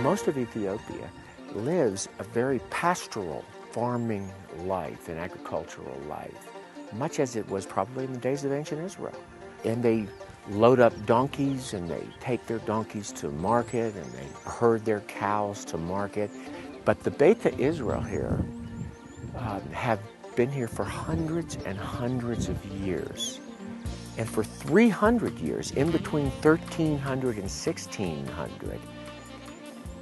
Most of Ethiopia lives a very pastoral farming life and agricultural life, much as it was probably in the days of ancient Israel. And they load up donkeys and they take their donkeys to market and they herd their cows to market. But the Beta Israel here have been here for hundreds and hundreds of years. And for 300 years, in between 1300 and 1600,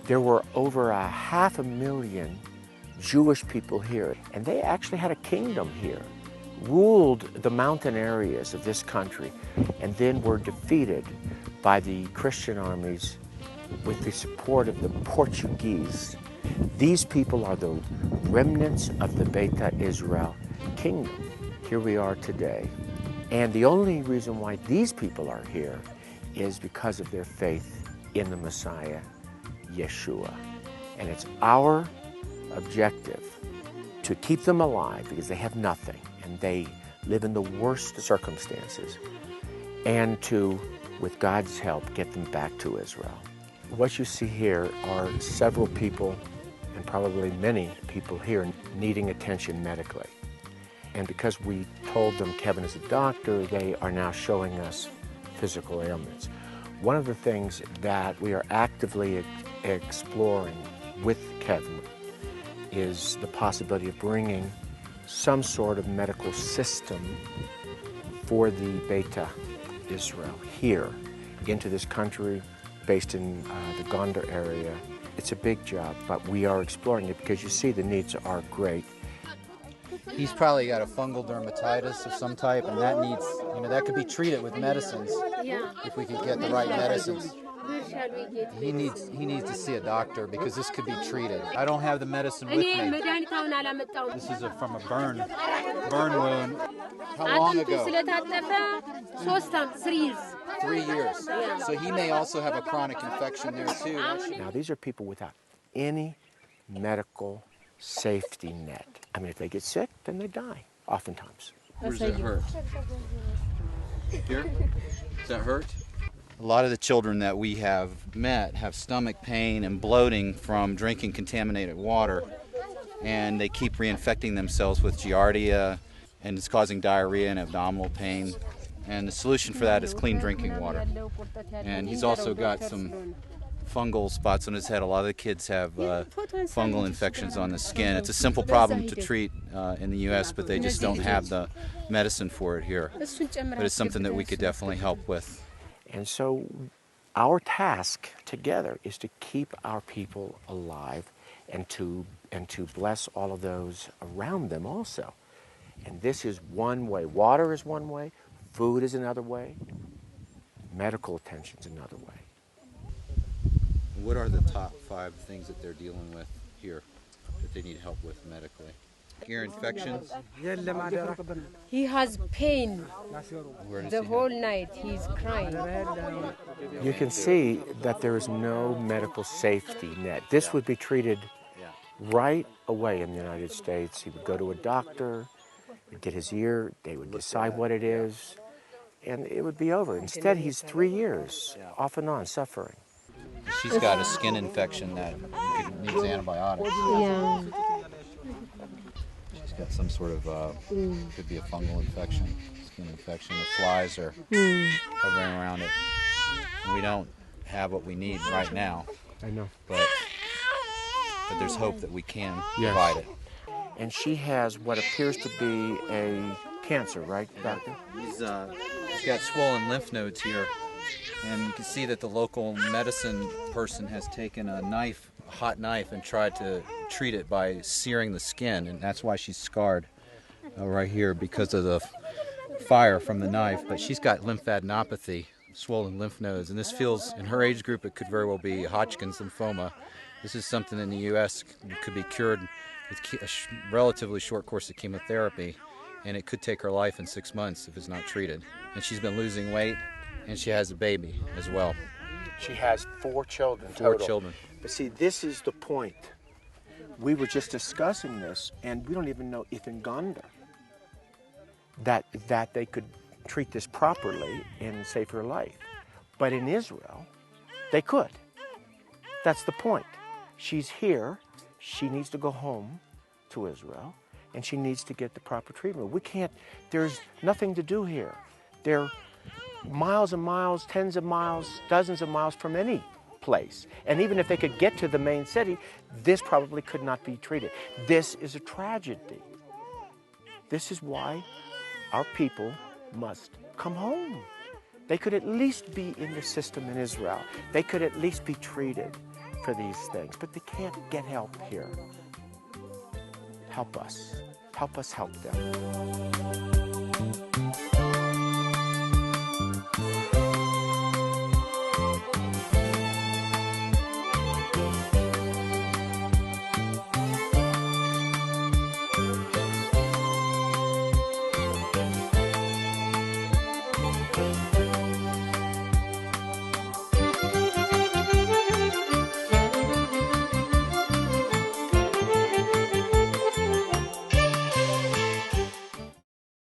there were over 500,000 Jewish people here. And they actually had a kingdom here, ruled the mountain areas of this country, and then were defeated by the Christian armies with the support of the Portuguese. These people are the remnants of the Beta Israel kingdom. Here we are today. And the only reason why these people are here is because of their faith in the Messiah, Yeshua. And it's our objective to keep them alive because they have nothing and they live in the worst circumstances, and to, with God's help, get them back to Israel. What you see here are several people, and probably many people here, needing attention medically. And because we told them Kevin is a doctor, they are now showing us physical ailments. One of the things that we are actively exploring with Kevin is the possibility of bringing some sort of medical system for the Beta Israel here into this country, based in the Gondar area. It's a big job, but we are exploring it because you see the needs are great. He's probably got a fungal dermatitis of some type, and that needs, that could be treated with medicines if we could get the right medicines. He needs to see a doctor because this could be treated. I don't have the medicine with me. This is from a burn wound. How long ago? 3 years. So he may also have a chronic infection there too. Now these are people without any medical safety net. I mean, if they get sick, then they die, oftentimes. Where does that hurt? Here? Does that hurt? A lot of the children that we have met have stomach pain and bloating from drinking contaminated water, and they keep reinfecting themselves with giardia, and it's causing diarrhea and abdominal pain. And the solution for that is clean drinking water. And he's also got some fungal spots on his head. A lot of the kids have fungal infections on the skin. It's a simple problem to treat in the U.S., but they just don't have the medicine for it here. But it's something that we could definitely help with. And so our task together is to keep our people alive and to bless all of those around them also. And this is one way. Water is one way. Food is another way. Medical attention is another way. What are the top 5 things that they're dealing with here that they need help with medically? Ear infections? He has pain the whole night. He's crying. You can see that there is no medical safety net. This would be treated right away in the United States. He would go to a doctor, he'd get his ear, they would decide what it is, and it would be over. Instead, he's 3 years off and on suffering. She's got a skin infection that needs antibiotics. Yeah. She's got some sort of, could be a fungal infection, skin infection. The flies are hovering around it. We don't have what we need right now. I know. But there's hope that we can provide it. And she has what appears to be a cancer, right, doctor? He's got swollen lymph nodes here. And you can see that the local medicine person has taken a knife, a hot knife, and tried to treat it by searing the skin. And that's why she's scarred right here, because of the fire from the knife. But she's got lymphadenopathy, swollen lymph nodes. And this feels, in her age group, it could very well be Hodgkin's lymphoma. This is something in the U.S. that could be cured with a relatively short course of chemotherapy. And it could take her life in 6 months if it's not treated. And she's been losing weight. And she has a baby as well. She has 4 children total. 4 children. But see, this is the point. We were just discussing this, and we don't even know if in Gondar that they could treat this properly and save her life. But in Israel, they could. That's the point. She's here. She needs to go home to Israel, and she needs to get the proper treatment. We can't, there's nothing to do here. They're miles and miles, tens of miles, dozens of miles from any place. And even if they could get to the main city, this probably could not be treated. This is a tragedy. This is why our people must come home. They could at least be in the system in Israel. They could at least be treated for these things, but they can't get help here. Help us. Help us help them.